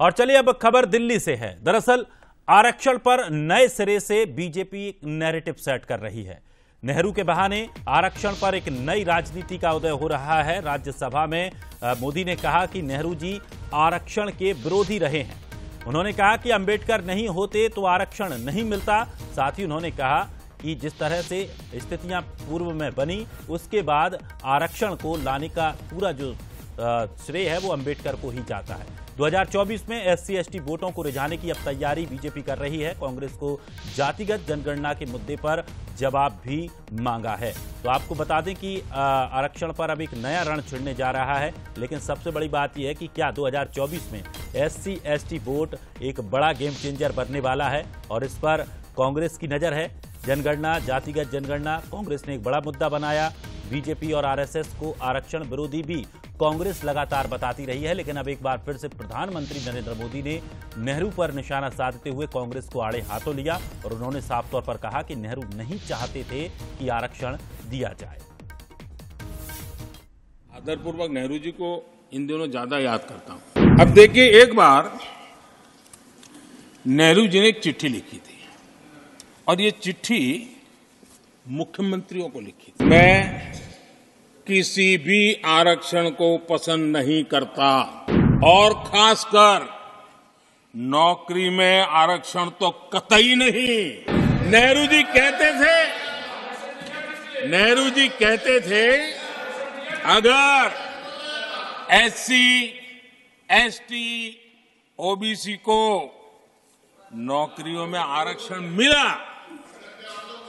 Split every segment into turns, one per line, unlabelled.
और चलिए अब खबर दिल्ली से है। दरअसल आरक्षण पर नए सिरे से बीजेपी नैरेटिव सेट कर रही है। नेहरू के बहाने आरक्षण पर एक नई राजनीति का उदय हो रहा है। राज्यसभा में मोदी ने कहा कि नेहरू जी आरक्षण के विरोधी रहे हैं। उन्होंने कहा कि अंबेडकर नहीं होते तो आरक्षण नहीं मिलता। साथ ही उन्होंने कहा कि जिस तरह से स्थितियां पूर्व में बनी उसके बाद आरक्षण को लाने का पूरा जो श्रेय है वो अंबेडकर को ही जाता है। 2024 में SC/ST वोटों को रिझाने की अब तैयारी बीजेपी कर रही है। कांग्रेस को जातिगत जनगणना के मुद्दे पर जवाब भी मांगा है। तो आपको बता दें कि आरक्षण पर अब एक नया रण छिड़ने जा रहा है। लेकिन सबसे बड़ी बात यह है कि क्या 2024 में SC/ST वोट एक बड़ा गेम चेंजर बनने वाला है, और इस पर कांग्रेस की नजर है। जनगणना, जातिगत जनगणना कांग्रेस ने एक बड़ा मुद्दा बनाया। बीजेपी और RSS को आरक्षण विरोधी भी कांग्रेस लगातार बताती रही है। लेकिन अब एक बार फिर से प्रधानमंत्री नरेंद्र मोदी ने नेहरू पर निशाना साधते हुए कांग्रेस को आड़े हाथों लिया और उन्होंने साफ तौर पर कहा कि नेहरू नहीं चाहते थे कि आरक्षण दिया जाए।
आदरपूर्वक नेहरू जी को इन दिनों ज्यादा याद करता हूं। अब देखिए, एक बार नेहरू जी ने एक चिट्ठी लिखी थी और ये चिट्ठी मुख्यमंत्रियों को लिखी थी। मैं किसी भी आरक्षण को पसंद नहीं करता, और खासकर नौकरी में आरक्षण तो कतई नहीं। नेहरू जी कहते थे अगर SC, ST, OBC को नौकरियों में आरक्षण मिला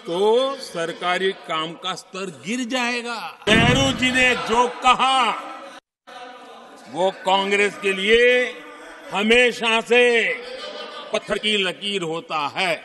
तो सरकारी काम का स्तर गिर जाएगा। नेहरू जी ने जो कहा वो कांग्रेस के लिए हमेशा से पत्थर की लकीर होता है।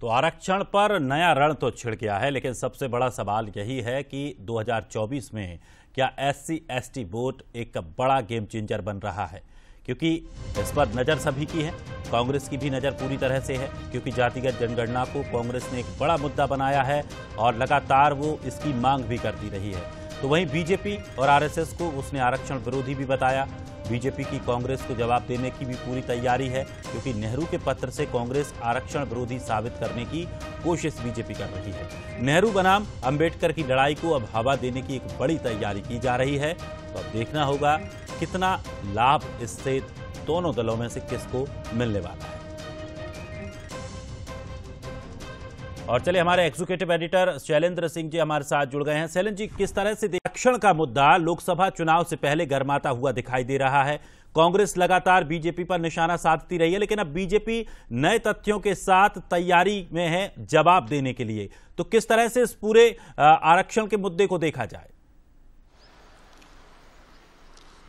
तो आरक्षण पर नया रण तो छिड़ गया है, लेकिन सबसे बड़ा सवाल यही है कि 2024 में क्या SC/ST वोट एक बड़ा गेम चेंजर बन रहा है, क्योंकि इस पर नजर सभी की है। कांग्रेस की भी नजर पूरी तरह से है, क्योंकि जातिगत जनगणना को कांग्रेस ने एक बड़ा मुद्दा बनाया है और लगातार वो इसकी मांग भी करती रही है। तो वहीं बीजेपी और RSS को उसने आरक्षण विरोधी भी बताया। बीजेपी की कांग्रेस को जवाब देने की भी पूरी तैयारी है, क्योंकि नेहरू के पत्र से कांग्रेस आरक्षण विरोधी साबित करने की कोशिश बीजेपी कर रही है। नेहरू बनाम अंबेडकर की लड़ाई को अब हवा देने की एक बड़ी तैयारी की जा रही है। तो अब देखना होगा कितना लाभ इससे दोनों दलों में से किसको मिलने वाला है। और चलिए, हमारे एग्जीक्यूटिव एडिटर शैलेंद्र सिंह जी हमारे साथ जुड़ गए हैं। शैलेंद्र जी, किस तरह से आरक्षण का मुद्दा लोकसभा चुनाव से पहले गरमाता हुआ दिखाई दे रहा है? कांग्रेस लगातार बीजेपी पर निशाना साधती रही है, लेकिन अब बीजेपी नए तथ्यों के साथ तैयारी में है जवाब देने के लिए। तो किस तरह से इस पूरे आरक्षण के मुद्दे को देखा जाए?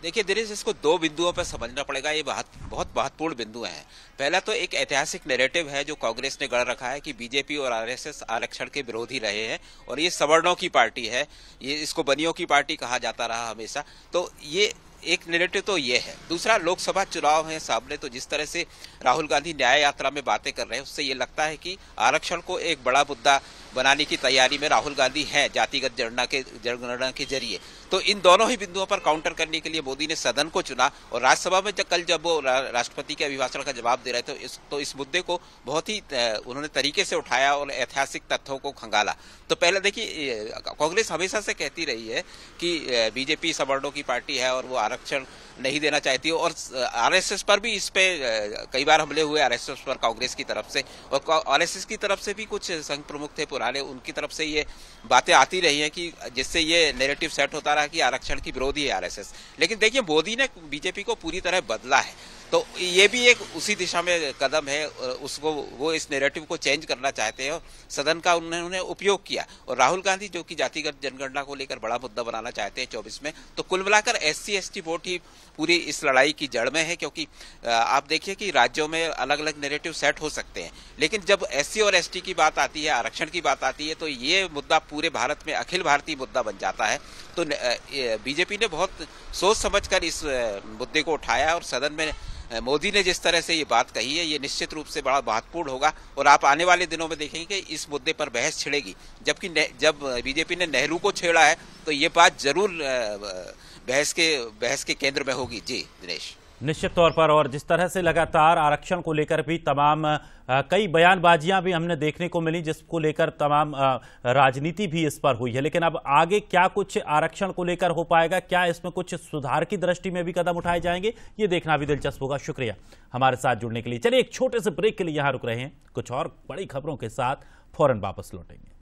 देखिए दिनेश, इसको दो बिंदुओं पर समझना पड़ेगा। ये बहुत महत्वपूर्ण बिंदु हैं। पहला तो एक ऐतिहासिक नैरेटिव है जो कांग्रेस ने गढ़ रखा है कि बीजेपी और RSS आरक्षण के विरोधी रहे हैं और ये सवर्णों की पार्टी है, ये इसको बनियों की पार्टी कहा जाता रहा हमेशा। तो ये एक नैरेटिव तो ये है। दूसरा, लोकसभा चुनाव है सामने, तो जिस तरह से राहुल गांधी न्याय यात्रा में बातें कर रहे हैं उससे ये लगता है कि आरक्षण को एक बड़ा मुद्दा बनाने की तैयारी में राहुल गांधी हैं जातिगत जनगणना के जरिए। तो इन दोनों ही बिंदुओं पर काउंटर करने के लिए मोदी ने सदन को चुना और राज्यसभा में जब वो राष्ट्रपति के अभिभाषण का जवाब दे रहे थे तो इस मुद्दे को बहुत ही उन्होंने तरीके से उठाया और ऐतिहासिक तथ्यों को खंगाला। तो पहले देखिए, कांग्रेस हमेशा से कहती रही है कि बीजेपी सवर्णों की पार्टी है और वो आरक्षण नहीं देना चाहती है, और RSS पर भी इस पे कई बार हमले हुए RSS पर कांग्रेस की तरफ से, और RSS की तरफ से भी कुछ संघ प्रमुख थे पुराने, उनकी तरफ से ये बातें आती रही हैं कि जिससे ये नैरेटिव सेट होता रहा कि आरक्षण की विरोधी है RSS। लेकिन देखिए, मोदी ने बीजेपी को पूरी तरह बदला है, तो ये भी एक उसी दिशा में कदम है। उसको वो इस नैरेटिव को चेंज करना चाहते हैं और सदन का उन्होंने उपयोग किया। और राहुल गांधी जो कि जातिगत जनगणना को लेकर बड़ा मुद्दा बनाना चाहते हैं 24 में, तो कुल मिलाकर SC/ST वोट ही पूरी इस लड़ाई की जड़ में है। क्योंकि आप देखिए कि राज्यों में अलग अलग नैरेटिव सेट हो सकते हैं, लेकिन जब SC और ST की बात आती है, आरक्षण की बात आती है, तो ये मुद्दा पूरे भारत में अखिल भारतीय मुद्दा बन जाता है। तो बीजेपी ने बहुत सोच समझकर इस मुद्दे को उठाया और सदन में मोदी ने जिस तरह से ये बात कही है, ये निश्चित रूप से बड़ा महत्वपूर्ण होगा और आप आने वाले दिनों में देखेंगे कि इस मुद्दे पर बहस छिड़ेगी। जबकि जब बीजेपी ने नेहरू को छेड़ा है तो ये बात जरूर बहस के केंद्र में होगी। जी दिनेश।
निश्चित तौर पर, और जिस तरह से लगातार आरक्षण को लेकर भी तमाम कई बयानबाजियां भी हमने देखने को मिली, जिसको लेकर तमाम राजनीति भी इस पर हुई है, लेकिन अब आगे क्या कुछ आरक्षण को लेकर हो पाएगा, क्या इसमें कुछ सुधार की दृष्टि में भी कदम उठाए जाएंगे, ये देखना भी दिलचस्प होगा। शुक्रिया हमारे साथ जुड़ने के लिए। चलिए एक छोटे से ब्रेक के लिए यहां रुक रहे हैं, कुछ और बड़ी खबरों के साथ फौरन वापस लौटेंगे।